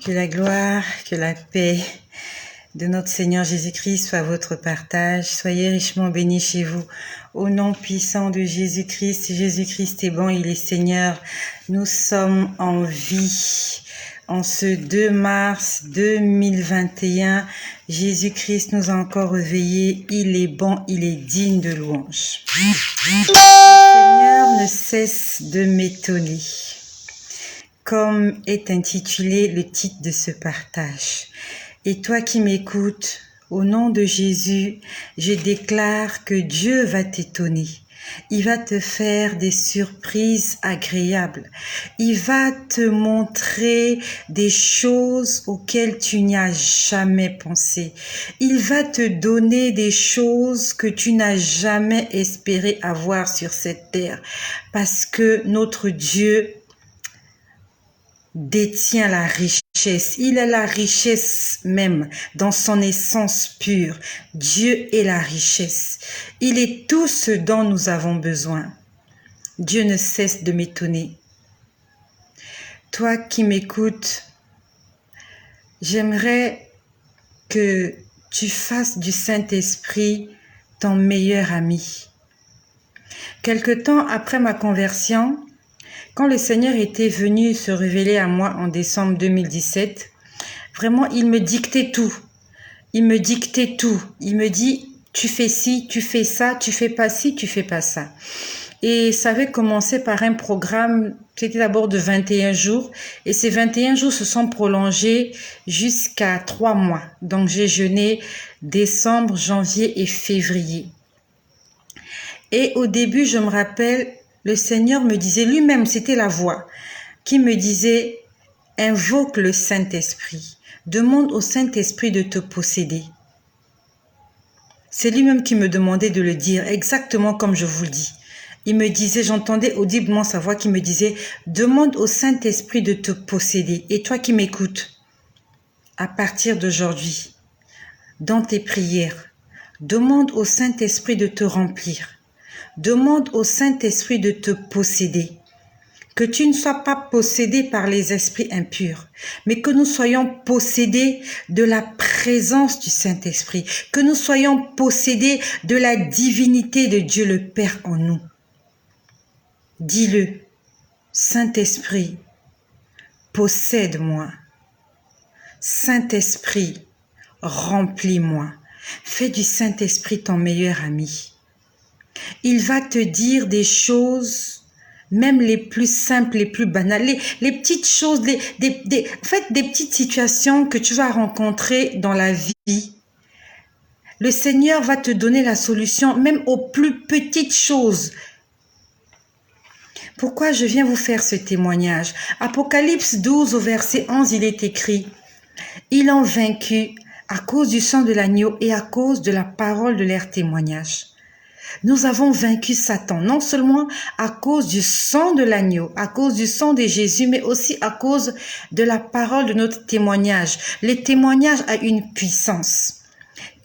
Que la gloire, que la paix de notre Seigneur Jésus-Christ soit votre partage. Soyez richement bénis chez vous. Au nom puissant de Jésus-Christ, Jésus-Christ est bon, il est Seigneur. Nous sommes en vie. En ce 2 mars 2021, Jésus-Christ nous a encore réveillés. Il est bon, il est digne de louange. Le Seigneur ne cesse de m'étonner. Comme est intitulé le titre de ce partage. Et toi qui m'écoutes, au nom de Jésus, je déclare que Dieu va t'étonner. Il va te faire des surprises agréables. Il va te montrer des choses auxquelles tu n'y as jamais pensé. Il va te donner des choses que tu n'as jamais espéré avoir sur cette terre. Parce que notre Dieu détient la richesse. Il est la richesse même dans son essence pure. Dieu est la richesse. Il est tout ce dont nous avons besoin. Dieu ne cesse de m'étonner. Toi qui m'écoutes, j'aimerais que tu fasses du Saint-Esprit ton meilleur ami. Quelque temps après ma conversion, quand le Seigneur était venu se révéler à moi en décembre 2017, vraiment, il me dictait tout. Il me dictait tout. Il me dit, tu fais ci, tu fais ça, tu fais pas ci, tu fais pas ça. Et ça avait commencé par un programme, c'était d'abord de 21 jours. Et ces 21 jours se sont prolongés jusqu'à 3 mois. Donc, j'ai jeûné décembre, janvier et février. Et au début, je me rappelle, le Seigneur me disait, lui-même, c'était la voix, qui me disait, invoque le Saint-Esprit, demande au Saint-Esprit de te posséder. C'est lui-même qui me demandait de le dire, exactement comme je vous le dis. Il me disait, j'entendais audiblement sa voix qui me disait, demande au Saint-Esprit de te posséder. Et toi qui m'écoutes, à partir d'aujourd'hui, dans tes prières, demande au Saint-Esprit de te remplir. Demande au Saint-Esprit de te posséder. Que tu ne sois pas possédé par les esprits impurs, mais que nous soyons possédés de la présence du Saint-Esprit, que nous soyons possédés de la divinité de Dieu le Père en nous. Dis-le, Saint-Esprit, possède-moi. Saint-Esprit, remplis-moi. Fais du Saint-Esprit ton meilleur ami. Il va te dire des choses, même les plus simples, les plus banales, les petites choses, en fait, des petites situations que tu vas rencontrer dans la vie. Le Seigneur va te donner la solution, même aux plus petites choses. Pourquoi je viens vous faire ce témoignage? Apocalypse 12 au verset 11, il est écrit, « Ils ont vaincu à cause du sang de l'agneau et à cause de la parole de leur témoignage. » Nous avons vaincu Satan, non seulement à cause du sang de l'agneau, à cause du sang de Jésus, mais aussi à cause de la parole de notre témoignage. Le témoignage a une puissance.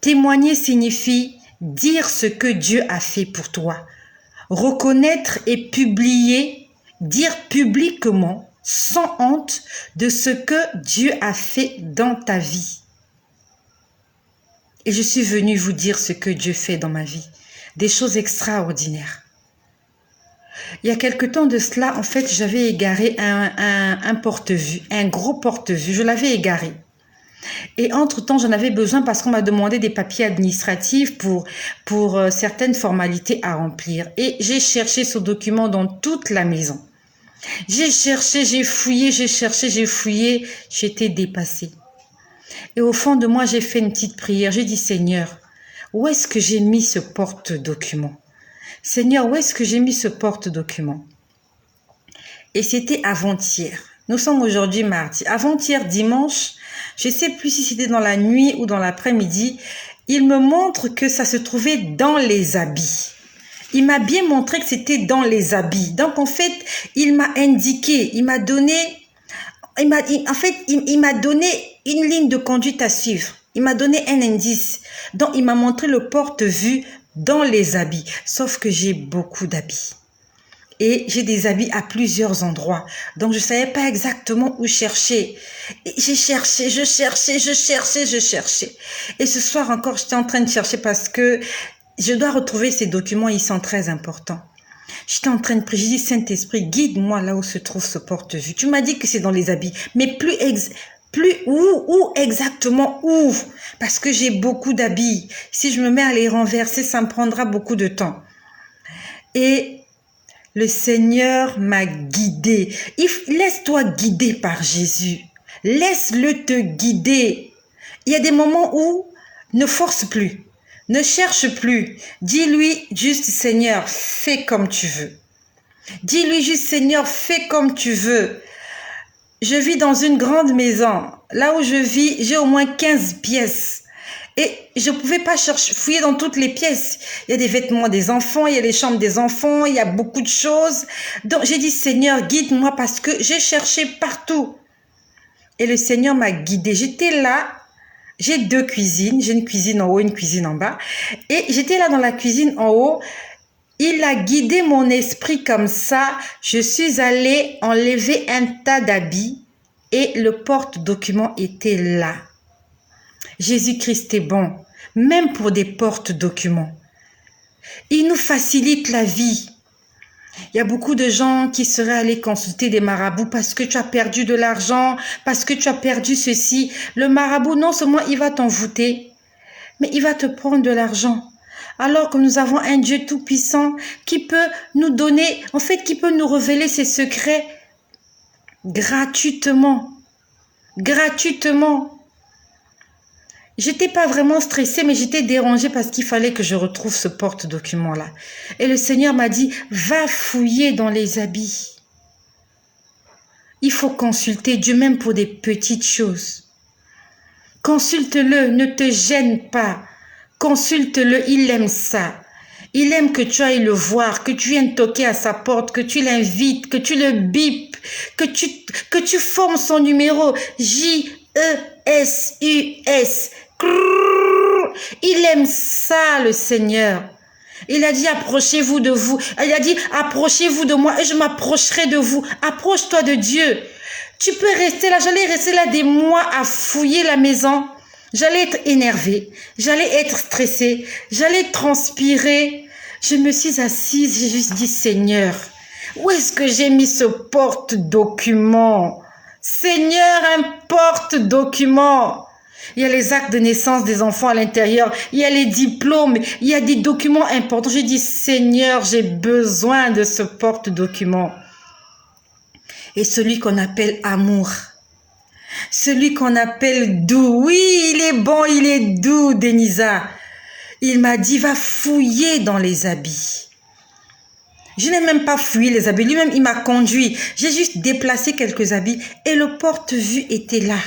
Témoigner signifie dire ce que Dieu a fait pour toi. Reconnaître et publier, dire publiquement, sans honte, de ce que Dieu a fait dans ta vie. Et je suis venue vous dire ce que Dieu fait dans ma vie. Des choses extraordinaires. Il y a quelque temps de cela, en fait, j'avais égaré un porte-vue, un gros porte-vue. Je l'avais égaré. Et entre-temps, j'en avais besoin parce qu'on m'a demandé des papiers administratifs pour certaines formalités à remplir. Et j'ai cherché ce document dans toute la maison. J'ai cherché, j'ai fouillé, j'ai cherché, j'ai fouillé. J'étais dépassée. Et au fond de moi, j'ai fait une petite prière. J'ai dit, Seigneur, où est-ce que j'ai mis ce porte-document? Seigneur, où est-ce que j'ai mis ce porte-document? Et c'était avant-hier. Nous sommes aujourd'hui mardi. Avant-hier, dimanche, je ne sais plus si c'était dans la nuit ou dans l'après-midi, il me montre que ça se trouvait dans les habits. Il m'a bien montré que c'était dans les habits. Donc, en fait, il m'a indiqué, il m'a donné une ligne de conduite à suivre. Il m'a donné un indice. Donc, il m'a montré le porte-vue dans les habits. Sauf que j'ai beaucoup d'habits. Et j'ai des habits à plusieurs endroits. Donc, je savais pas exactement où chercher. Et j'ai cherché, je cherchais. Et ce soir encore, j'étais en train de chercher parce que je dois retrouver ces documents, ils sont très importants. J'étais en train de prier, j'ai dit, Saint-Esprit, guide-moi là où se trouve ce porte-vue. Tu m'as dit que c'est dans les habits, mais plus où exactement où? Parce que j'ai beaucoup d'habits. Si je me mets à les renverser, ça me prendra beaucoup de temps. Et le Seigneur m'a guidé. Laisse-toi guider par Jésus. Laisse-le te guider. Il y a des moments où ne force plus. Ne cherche plus. Dis-lui juste, Seigneur, fais comme tu veux. Dis-lui juste, Seigneur, fais comme tu veux. Je vis dans une grande maison. Là où je vis, j'ai au moins 15 pièces. Et je ne pouvais pas fouiller dans toutes les pièces. Il y a des vêtements des enfants, il y a les chambres des enfants, il y a beaucoup de choses. Donc j'ai dit, Seigneur, guide-moi parce que j'ai cherché partout. Et le Seigneur m'a guidée. J'étais là. J'ai 2 cuisines. J'ai une cuisine en haut, une cuisine en bas. Et j'étais là dans la cuisine en haut. Il a guidé mon esprit comme ça. Je suis allée enlever un tas d'habits et le porte-document était là. Jésus-Christ est bon, même pour des porte-documents. Il nous facilite la vie. Il y a beaucoup de gens qui seraient allés consulter des marabouts parce que tu as perdu de l'argent, parce que tu as perdu ceci. Le marabout, non seulement il va t'envoûter, mais il va te prendre de l'argent. Alors que nous avons un Dieu tout-puissant qui peut nous donner, en fait, qui peut nous révéler ses secrets gratuitement. Gratuitement. J'étais pas vraiment stressée, mais j'étais dérangée parce qu'il fallait que je retrouve ce porte-document-là. Et le Seigneur m'a dit, va fouiller dans les habits. Il faut consulter Dieu même pour des petites choses. Consulte-le, ne te gêne pas. Consulte-le, il aime ça. Il aime que tu ailles le voir, que tu viennes toquer à sa porte, que tu l'invites, que tu le bipes, que tu formes son numéro. J-E-S-U-S. Il aime ça, le Seigneur. Il a dit, approchez-vous de vous. Il a dit, approchez-vous de moi et je m'approcherai de vous. Approche-toi de Dieu. Tu peux rester là. J'allais rester là des mois à fouiller la maison. J'allais être énervée. J'allais être stressée. J'allais transpirer. Je me suis assise. J'ai juste dit, Seigneur, où est-ce que j'ai mis ce porte-document? Seigneur, un porte-document. Il y a les actes de naissance des enfants à l'intérieur. Il y a les diplômes. Il y a des documents importants. J'ai dit, Seigneur, j'ai besoin de ce porte-document. Et celui qu'on appelle amour. Celui qu'on appelle doux. Oui, il est bon, il est doux, Denisa. Il m'a dit, va fouiller dans les habits. Je n'ai même pas fouillé les habits. Lui-même, il m'a conduit. J'ai juste déplacé quelques habits et le porte-vue était là.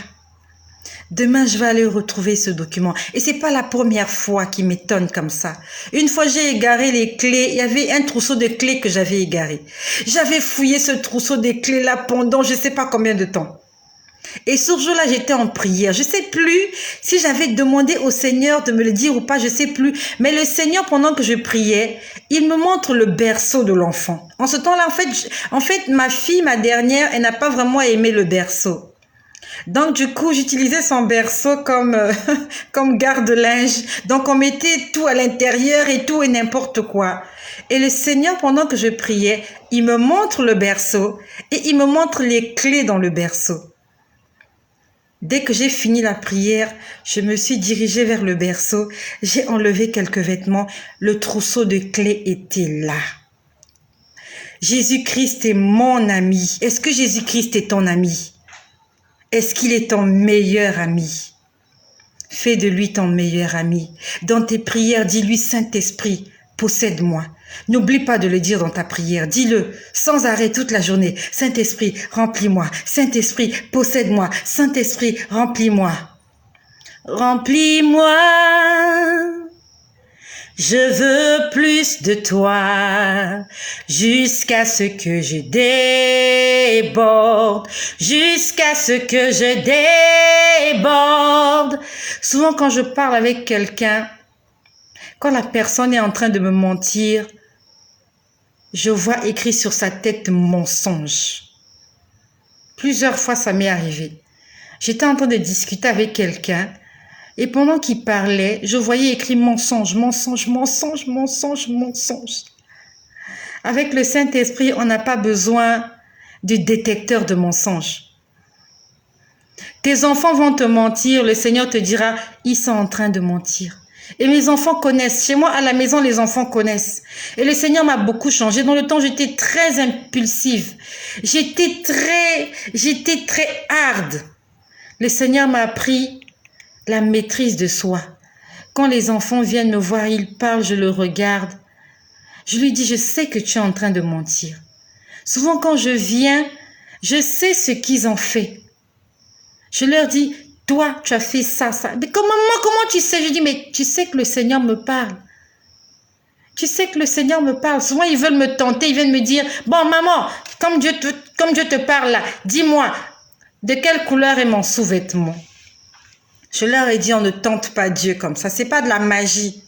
Demain, je vais aller retrouver ce document. Et c'est pas la première fois qu'il m'étonne comme ça. Une fois, j'ai égaré les clés. Il y avait un trousseau de clés que j'avais égaré. J'avais fouillé ce trousseau de clés-là pendant je sais pas combien de temps. Et ce jour-là, j'étais en prière. Je sais plus si j'avais demandé au Seigneur de me le dire ou pas, je sais plus. Mais le Seigneur, pendant que je priais, il me montre le berceau de l'enfant. En ce temps-là, en fait, ma fille, ma dernière, elle n'a pas vraiment aimé le berceau. Donc, du coup, j'utilisais son berceau comme garde-linge. Donc, on mettait tout à l'intérieur et tout et n'importe quoi. Et le Seigneur, pendant que je priais, il me montre le berceau et il me montre les clés dans le berceau. Dès que j'ai fini la prière, je me suis dirigée vers le berceau. J'ai enlevé quelques vêtements. Le trousseau de clés était là. Jésus-Christ est mon ami. Est-ce que Jésus-Christ est ton ami? Est-ce qu'il est ton meilleur ami? Fais de lui ton meilleur ami. Dans tes prières, dis-lui, Saint-Esprit, possède-moi. N'oublie pas de le dire dans ta prière. Dis-le sans arrêt toute la journée. Saint-Esprit, remplis-moi. Saint-Esprit, possède-moi. Saint-Esprit, remplis-moi. Remplis-moi. Je veux plus de toi, jusqu'à ce que je déborde, jusqu'à ce que je déborde. Souvent quand je parle avec quelqu'un, quand la personne est en train de me mentir, je vois écrit sur sa tête mensonge. Plusieurs fois, ça m'est arrivé. J'étais en train de discuter avec quelqu'un et pendant qu'il parlait, je voyais écrit mensonge, mensonge, mensonge, mensonge, mensonge. Avec le Saint-Esprit, on n'a pas besoin de détecteur de mensonges. Tes enfants vont te mentir, le Seigneur te dira, ils sont en train de mentir. Et mes enfants connaissent. Chez moi, à la maison, les enfants connaissent. Et le Seigneur m'a beaucoup changé. Dans le temps, j'étais très impulsive. J'étais très hard. Le Seigneur m'a appris la maîtrise de soi. Quand les enfants viennent me voir, ils parlent, je le regarde. Je lui dis, je sais que tu es en train de mentir. Souvent, quand je viens, je sais ce qu'ils ont fait. Je leur dis, toi, tu as fait ça, ça. Mais comment tu sais? Je dis, mais tu sais que le Seigneur me parle. Tu sais que le Seigneur me parle. Souvent, ils veulent me tenter, ils viennent me dire, bon, maman, comme Dieu te parle là, dis-moi, de quelle couleur est mon sous-vêtement? Je leur ai dit, on ne tente pas Dieu comme ça. C'est pas de la magie.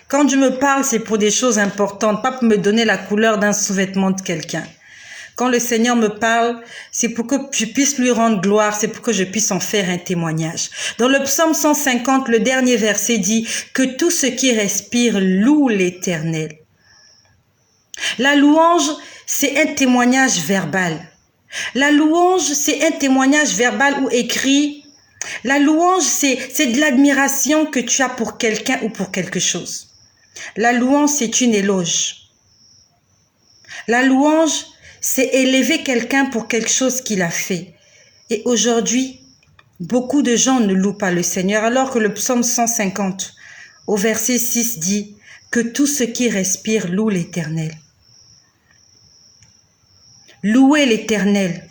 Quand Dieu me parle, c'est pour des choses importantes, pas pour me donner la couleur d'un sous-vêtement de quelqu'un. Quand le Seigneur me parle, c'est pour que je puisse lui rendre gloire, c'est pour que je puisse en faire un témoignage. Dans le psaume 150, le dernier verset dit que tout ce qui respire loue l'Éternel. La louange, c'est un témoignage verbal. La louange, c'est un témoignage verbal ou écrit. La louange, c'est de l'admiration que tu as pour quelqu'un ou pour quelque chose. La louange, c'est une éloge. La louange, c'est élever quelqu'un pour quelque chose qu'il a fait. Et aujourd'hui, beaucoup de gens ne louent pas le Seigneur, alors que le psaume 150, au verset 6, dit que tout ce qui respire loue l'Éternel. Louer l'Éternel.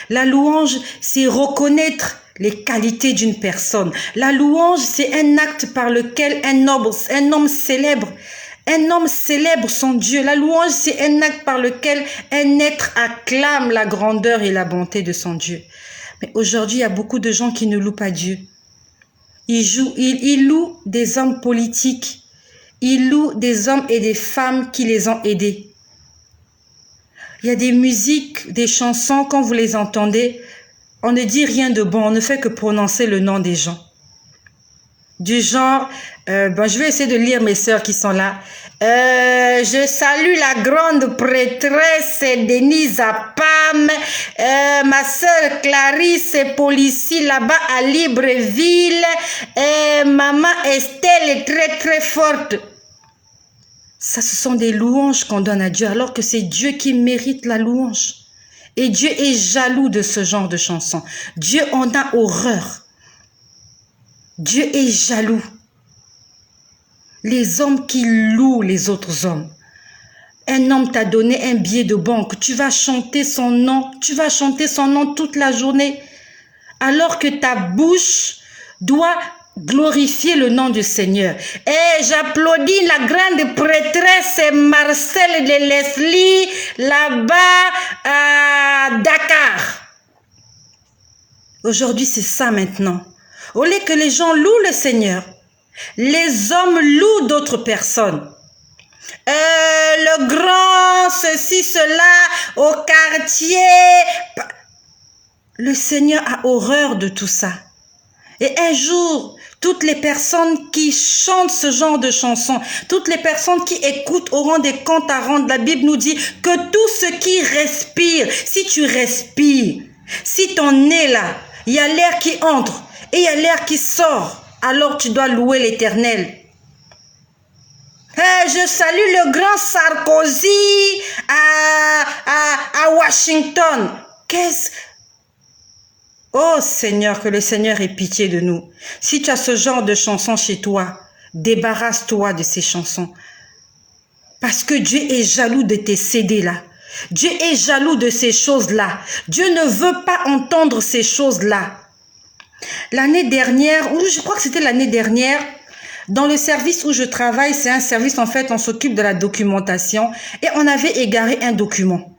La louange, c'est reconnaître les qualités d'une personne. La louange, c'est un acte par lequel un homme célèbre son Dieu. La louange, c'est un acte par lequel un être acclame la grandeur et la bonté de son Dieu. Mais aujourd'hui, il y a beaucoup de gens qui ne louent pas Dieu. Ils louent des hommes politiques. Ils louent des hommes et des femmes qui les ont aidés. Il y a des musiques, des chansons, quand vous les entendez, on ne dit rien de bon, on ne fait que prononcer le nom des gens. Du genre, je vais essayer de lire mes sœurs qui sont là. Je salue la grande prêtresse Denise Apam, ma sœur Clarisse Polici là-bas à Libreville, maman Estelle est très très forte. Ça, ce sont des louanges qu'on donne à Dieu, alors que c'est Dieu qui mérite la louange. Et Dieu est jaloux de ce genre de chansons. Dieu en a horreur. Dieu est jaloux. Les hommes qui louent les autres hommes. Un homme t'a donné un billet de banque. Tu vas chanter son nom. Tu vas chanter son nom toute la journée. Alors que ta bouche doit glorifier le nom du Seigneur. Et j'applaudis la grande prêtresse Marcel de Leslie là-bas à Dakar. Aujourd'hui, c'est ça maintenant. Au lieu que les gens louent le Seigneur, les hommes louent d'autres personnes. Le grand, ceci, cela, au quartier. Le Seigneur a horreur de tout ça. Et un jour, toutes les personnes qui chantent ce genre de chansons, toutes les personnes qui écoutent auront des comptes à rendre. La Bible nous dit que tout ce qui respire, si tu respires, si ton nez là, il y a l'air qui entre et il y a l'air qui sort, alors tu dois louer l'Éternel. Je salue le grand Sarkozy à Washington. Oh Seigneur, que le Seigneur ait pitié de nous. Si tu as ce genre de chansons chez toi, débarrasse-toi de ces chansons. Parce que Dieu est jaloux de tes CD là. Dieu est jaloux de ces choses-là. Dieu ne veut pas entendre ces choses-là. L'année dernière, ou je crois que c'était l'année dernière, dans le service où je travaille, c'est un service en fait, on s'occupe de la documentation et on avait égaré un document.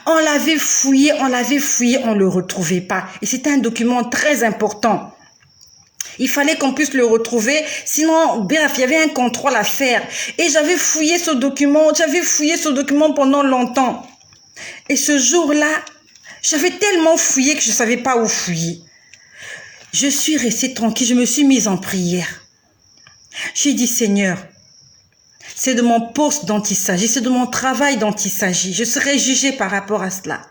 On l'avait fouillé, on ne le retrouvait pas. Et c'était un document très important. Il fallait qu'on puisse le retrouver. Sinon, bref, il y avait un contrôle à faire. Et j'avais fouillé ce document pendant longtemps. Et ce jour-là, j'avais tellement fouillé que je ne savais pas où fouiller. Je suis restée tranquille, je me suis mise en prière. J'ai dit, Seigneur, c'est de mon poste dont il s'agit, c'est de mon travail dont il s'agit. Je serai jugée par rapport à cela.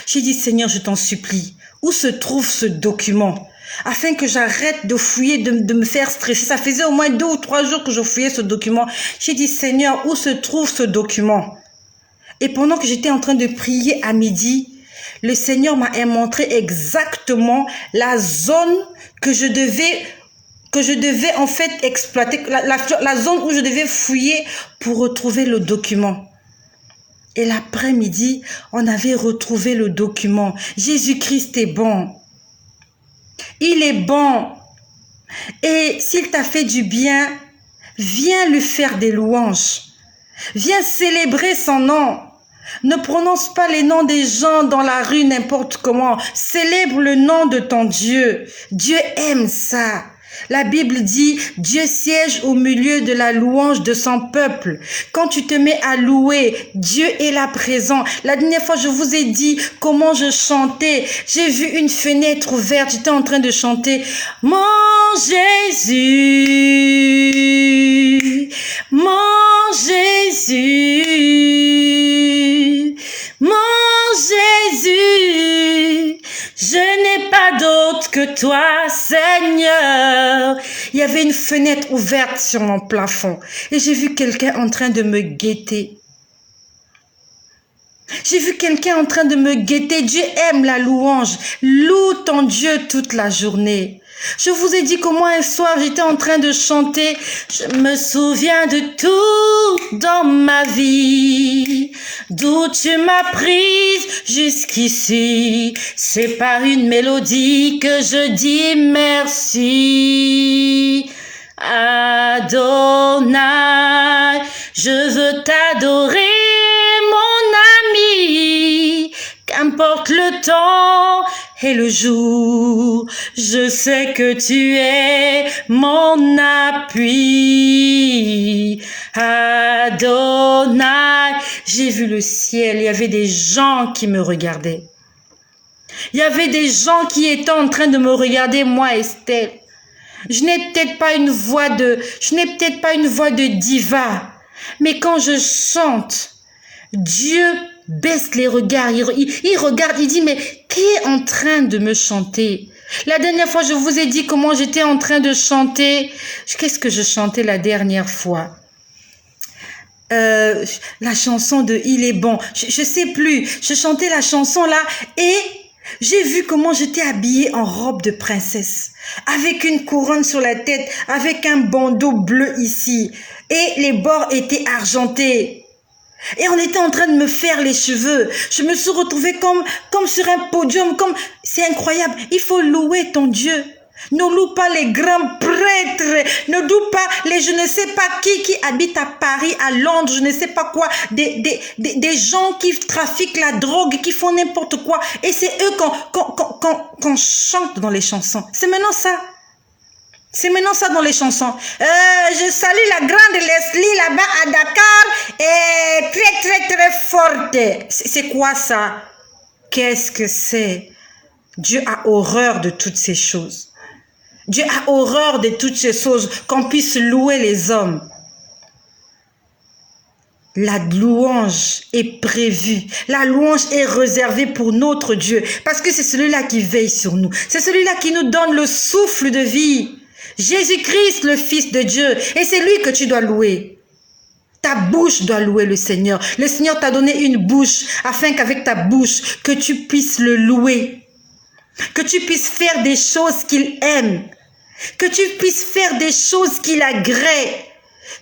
J'ai dit, Seigneur, je t'en supplie, où se trouve ce document? Afin que j'arrête de fouiller, de me faire stresser. Ça faisait au moins 2 ou 3 jours que je fouillais ce document. J'ai dit, Seigneur, où se trouve ce document? Et pendant que j'étais en train de prier à midi, le Seigneur m'a montré exactement la zone que je devais en fait exploiter, la zone où je devais fouiller pour retrouver le document. Et l'après-midi, on avait retrouvé le document. Jésus-Christ est bon. Il est bon. Et s'il t'a fait du bien, viens lui faire des louanges. Viens célébrer son nom. Ne prononce pas les noms des gens dans la rue n'importe comment. Célèbre le nom de ton Dieu. Dieu aime ça. La Bible dit, Dieu siège au milieu de la louange de son peuple. Quand tu te mets à louer, Dieu est là présent. La dernière fois, je vous ai dit comment je chantais. J'ai vu une fenêtre ouverte, j'étais en train de chanter. Mon Jésus, mon Jésus, mon Jésus, je n'ai pas d'autre que toi, Seigneur. Il y avait une fenêtre ouverte sur mon plafond et j'ai vu quelqu'un en train de me guetter. J'ai vu quelqu'un en train de me guetter. Dieu aime la louange. Loue ton Dieu toute la journée. Je vous ai dit comment un soir j'étais en train de chanter. Je me souviens de tout dans ma vie, d'où tu m'as prise jusqu'ici. C'est par une mélodie que je dis merci. Adonai, je veux t'adorer, mon ami. Qu'importe le temps et le jour, je sais que tu es mon appui. Adonai, j'ai vu le ciel, il y avait des gens qui me regardaient. Il y avait des gens qui étaient en train de me regarder, moi, Estelle. Je n'ai peut-être pas une voix de diva, mais quand je chante, Dieu baisse les regards, il regarde, il dit, mais qui est en train de me chanter? La dernière fois, je vous ai dit comment j'étais en train de chanter. Qu'est-ce que je chantais la dernière fois? La chanson de Il est bon. Je sais plus. Je chantais la chanson là et j'ai vu comment j'étais habillée en robe de princesse, avec une couronne sur la tête, avec un bandeau bleu ici et les bords étaient argentés. Et on était en train de me faire les cheveux. Je me suis retrouvée comme sur un podium, c'est incroyable. Il faut louer ton Dieu. Ne loue pas les grands prêtres, ne loue pas les je ne sais pas qui habitent à Paris, à Londres, je ne sais pas quoi, des gens qui trafiquent la drogue, qui font n'importe quoi. Et c'est eux qu'on chante dans les chansons. C'est maintenant ça. C'est maintenant ça dans les chansons. Je salue la grande Leslie là-bas à Dakar. Et très très très forte. C'est quoi ça? Qu'est-ce que c'est? Dieu a horreur de toutes ces choses. Dieu a horreur de toutes ces choses, qu'on puisse louer les hommes. La louange est prévue. La louange est réservée pour notre Dieu. Parce que c'est celui-là qui veille sur nous. C'est celui-là qui nous donne le souffle de vie. Jésus-Christ, le Fils de Dieu. Et c'est lui que tu dois louer. Ta bouche doit louer le Seigneur. Le Seigneur t'a donné une bouche afin qu'avec ta bouche, que tu puisses le louer. Que tu puisses faire des choses qu'il aime. Que tu puisses faire des choses qu'il agrée.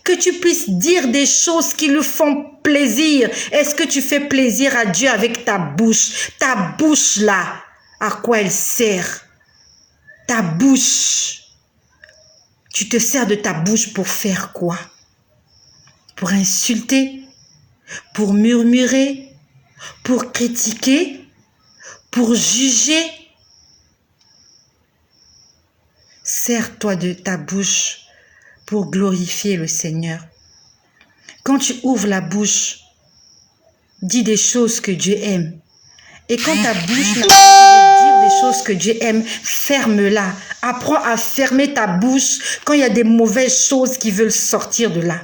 Que tu puisses dire des choses qui lui font plaisir. Est-ce que tu fais plaisir à Dieu avec ta bouche? Ta bouche là, à quoi elle sert? Ta bouche. Tu te sers de ta bouche pour faire quoi? Pour insulter? Pour murmurer? Pour critiquer? Pour juger? Sers-toi de ta bouche pour glorifier le Seigneur. Quand tu ouvres la bouche, dis des choses que Dieu aime. Et quand ta bouche n'a pas envie de dire des choses que Dieu aime, ferme-la. Apprends à fermer ta bouche quand il y a des mauvaises choses qui veulent sortir de là.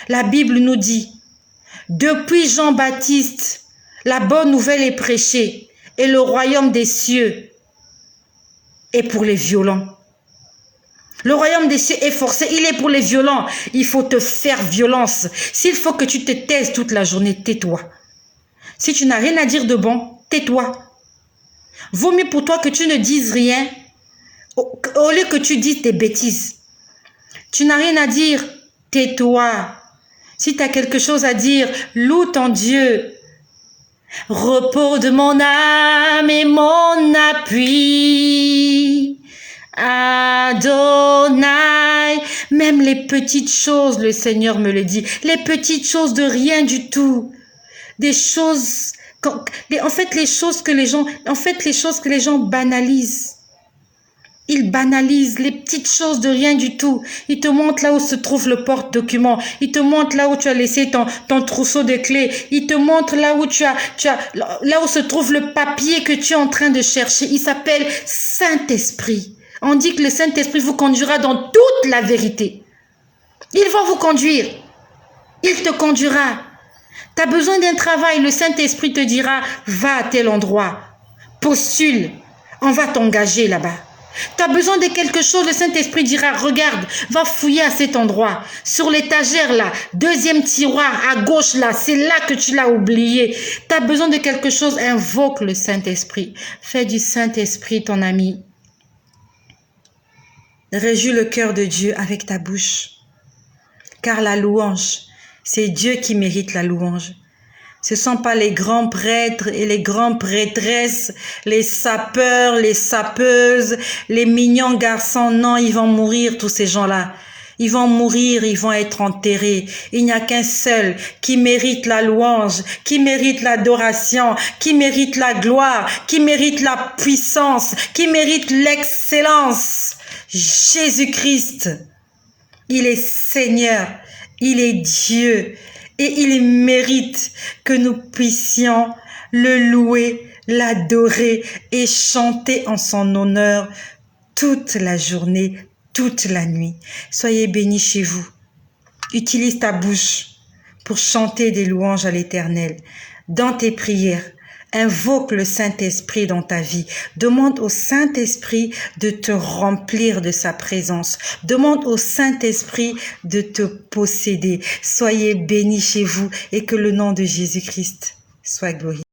La Bible nous dit, depuis Jean-Baptiste, la bonne nouvelle est prêchée et le royaume des cieux est pour les violents. Le royaume des cieux est forcé, il est pour les violents. Il faut te faire violence. S'il faut que tu te taises toute la journée, tais-toi. Si tu n'as rien à dire de bon, tais-toi. Vaut mieux pour toi que tu ne dises rien au lieu que tu dises des bêtises. Tu n'as rien à dire, tais-toi. Si tu as quelque chose à dire, loue ton Dieu. Repos de mon âme et mon appui. Adonai, même les petites choses, le Seigneur me le dit, les petites choses de rien du tout, des choses, en fait les choses que les gens banalisent. Ils banalisent les petites choses de rien du tout. Ils te montrent là où se trouve le porte-document. Ils te montrent là où tu as laissé ton trousseau de clés. Ils te montrent là où là où se trouve le papier que tu es en train de chercher. Il s'appelle Saint-Esprit. On dit que le Saint-Esprit vous conduira dans toute la vérité. Il va vous conduire. Il te conduira. Tu as besoin d'un travail, le Saint-Esprit te dira, va à tel endroit, postule, on va t'engager là-bas. Tu as besoin de quelque chose, le Saint-Esprit dira, regarde, va fouiller à cet endroit, sur l'étagère là, deuxième tiroir, à gauche là, c'est là que tu l'as oublié. Tu as besoin de quelque chose, invoque le Saint-Esprit. Fais du Saint-Esprit ton ami. Réjouis le cœur de Dieu avec ta bouche. Car la louange, c'est Dieu qui mérite la louange. Ce ne sont pas les grands prêtres et les grandes prêtresses, les sapeurs, les sapeuses, les mignons garçons. Non, ils vont mourir tous ces gens-là. Ils vont mourir, ils vont être enterrés. Il n'y a qu'un seul qui mérite la louange, qui mérite l'adoration, qui mérite la gloire, qui mérite la puissance, qui mérite l'excellence. Jésus-Christ, il est Seigneur, il est Dieu et il mérite que nous puissions le louer, l'adorer et chanter en son honneur toute la journée, toute la nuit. Soyez bénis chez vous. Utilise ta bouche pour chanter des louanges à l'Éternel. Dans tes prières, invoque le Saint-Esprit dans ta vie. Demande au Saint-Esprit de te remplir de sa présence. Demande au Saint-Esprit de te posséder. Soyez bénis chez vous et que le nom de Jésus-Christ soit glorifié.